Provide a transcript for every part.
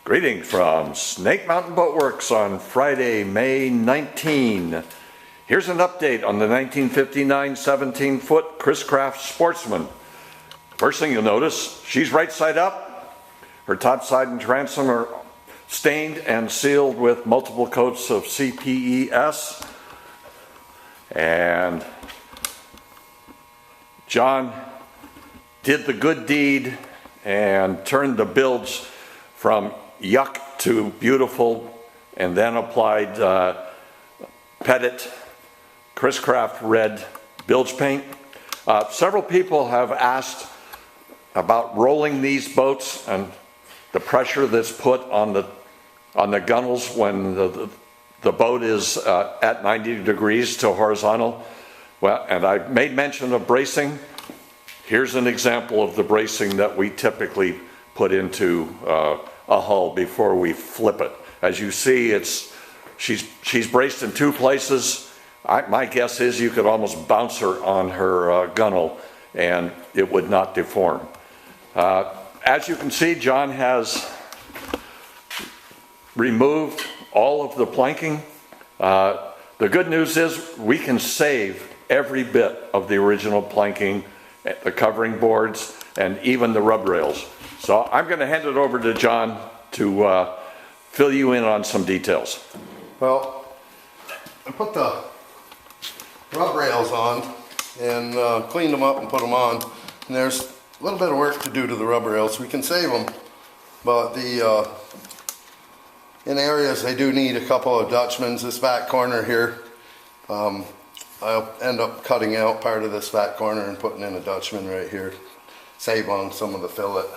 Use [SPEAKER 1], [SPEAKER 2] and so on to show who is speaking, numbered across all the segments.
[SPEAKER 1] Greetings from Snake Mountain Boat Works on Friday, May 19. Here's an update on the 1959 17-foot Chris Craft Sportsman. First thing you'll notice, she's right side up. Her topside and transom are stained and sealed with multiple coats of CPES. And John did the good deed and turned the Bilge from yuck to beautiful, and then applied Pettit Chris Craft red bilge paint. Several people have asked about rolling these boats and the pressure that's put on the gunnels when the boat is at 90 degrees to horizontal. Well, and I made mention of bracing. Here's an example of the bracing that we typically put into a hull before we flip it. As you see, she's braced in two places. My guess is you could almost bounce her on her gunnel and it would not deform. As you can see, John has removed all of the planking. The good news is we can save every bit of the original planking, the covering boards, and even the rub rails. So I'm going to hand it over to John to fill you in on some details.
[SPEAKER 2] Well, I put the rub rails on and cleaned them up and put them on. And there's a little bit of work to do to the rub rails. We can save them, but in areas they do need a couple of Dutchmans. This back corner here, I'll end up cutting out part of this back corner and putting in a Dutchman right here. Save on some of the fillet.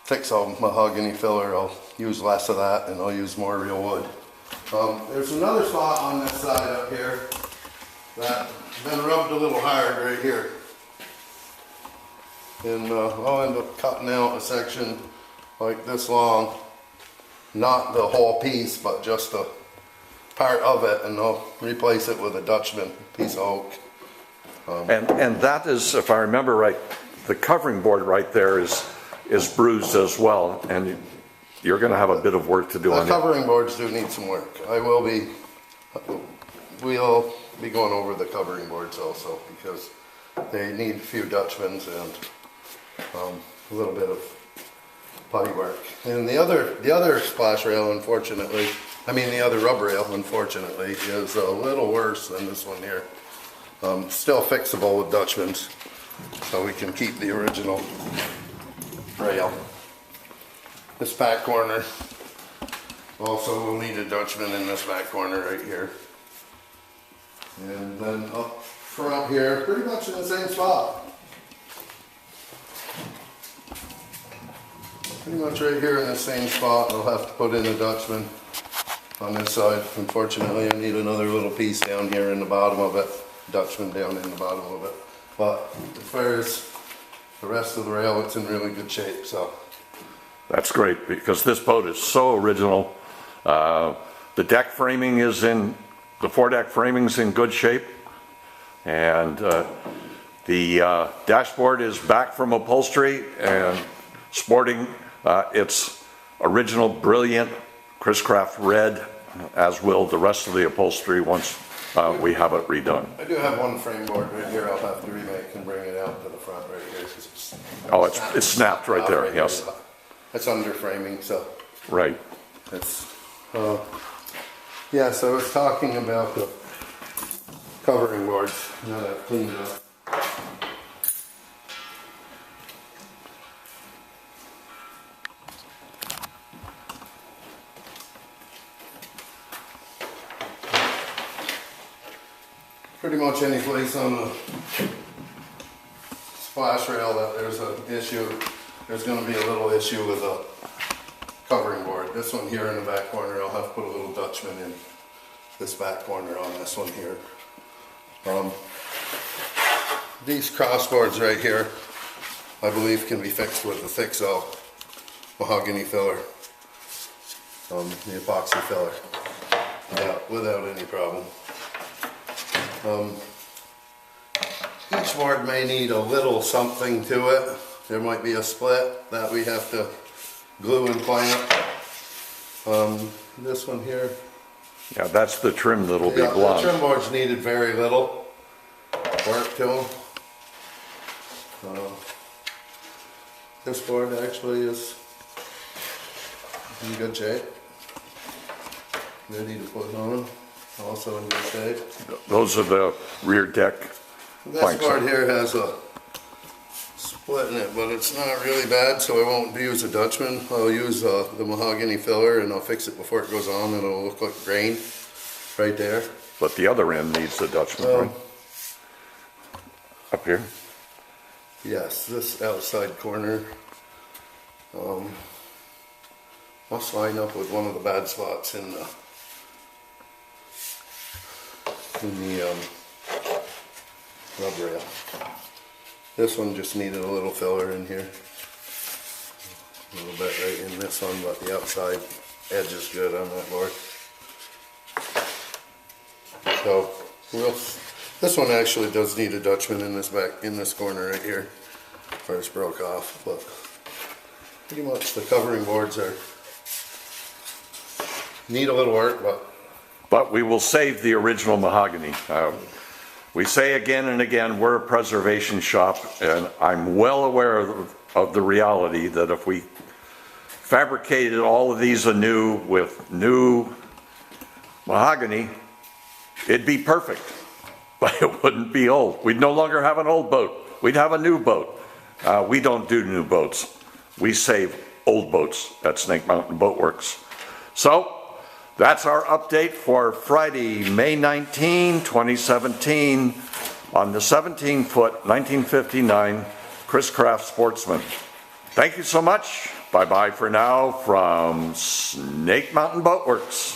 [SPEAKER 2] Fix all mahogany filler. I'll use less of that and I'll use more real wood. There's another spot on this side up here that been rubbed a little hard right here. And I'll end up cutting out a section like this long, not the whole piece, but just a part of it, and I'll replace it with a Dutchman piece of oak.
[SPEAKER 1] And that is, if I remember right, the covering board right there is bruised as well, and you're going to have a bit of work to do on it.
[SPEAKER 2] The covering boards do need some work. We'll be going over the covering boards also, because they need a few Dutchmans and a little bit of putty work. And the other splash rail, unfortunately, the other rub rail, unfortunately, is a little worse than this one here. Still fixable with Dutchmans, so we can keep the original rail. This back corner also will need a Dutchman in this back corner right here. And then up front here, pretty much in the same spot. Pretty much right here in the same spot. I'll have to put in a Dutchman on this side. Unfortunately, I need another little piece down here in the bottom of it. Dutchman down in the bottom of it. But as far as the rest of the rail, it's in really good shape. So
[SPEAKER 1] that's great, because this boat is so original. The deck framing is the foredeck framing's in good shape, and the dashboard is back from upholstery and sporting its original brilliant Chris Craft red, as will the rest of the upholstery once we have it redone.
[SPEAKER 2] I do have one frame board right here I'll have to remake and bring it out to the front right here.
[SPEAKER 1] It's snapped right there, yes.
[SPEAKER 2] It's under framing, so.
[SPEAKER 1] Right.
[SPEAKER 2] It's, yeah, so I was talking about the covering boards, now that I've cleaned it up. Pretty much any place on the splash rail that there's an issue, there's going to be a little issue with a covering board. This one here in the back corner, I'll have to put a little Dutchman in this back corner on this one here. These crossboards right here, I believe can be fixed with the Fixo mahogany filler, the epoxy filler, without any problem. Each board may need a little something to it. There might be a split that we have to glue and clamp. This one here.
[SPEAKER 1] Yeah, that's the trim that'll be
[SPEAKER 2] Yeah, the
[SPEAKER 1] blonde.
[SPEAKER 2] trim boards needed very little work to them. This board actually is in good shape. Ready to put on. Also in good shape.
[SPEAKER 1] Those are the rear deck
[SPEAKER 2] This
[SPEAKER 1] planks.
[SPEAKER 2] board here has a split in it, but it's not really bad, so I won't use a Dutchman. I'll use the mahogany filler, and I'll fix it before it goes on, and it'll look like grain right there.
[SPEAKER 1] But the other end needs the Dutchman, right? Up here.
[SPEAKER 2] Yes, this outside corner must line up with one of the bad spots in the rub rail. This one just needed a little filler in here. A little bit right in this one, but the outside edge is good on that board. So this one actually does need a Dutchman in this corner right here, where it's broke off. But pretty much the covering boards need a little work,
[SPEAKER 1] But we will save the original mahogany. We say again and again, we're a preservation shop, and I'm well aware of the reality that if we fabricated all of these anew with new mahogany, it'd be perfect, but it wouldn't be old. We'd no longer have an old boat. We'd have a new boat. We don't do new boats. We save old boats at Snake Mountain Boat Works. So that's our update for Friday, May 19, 2017 on the 17-foot 1959 Chris Craft Sportsman. Thank you so much. Bye-bye for now from Snake Mountain Boat Works.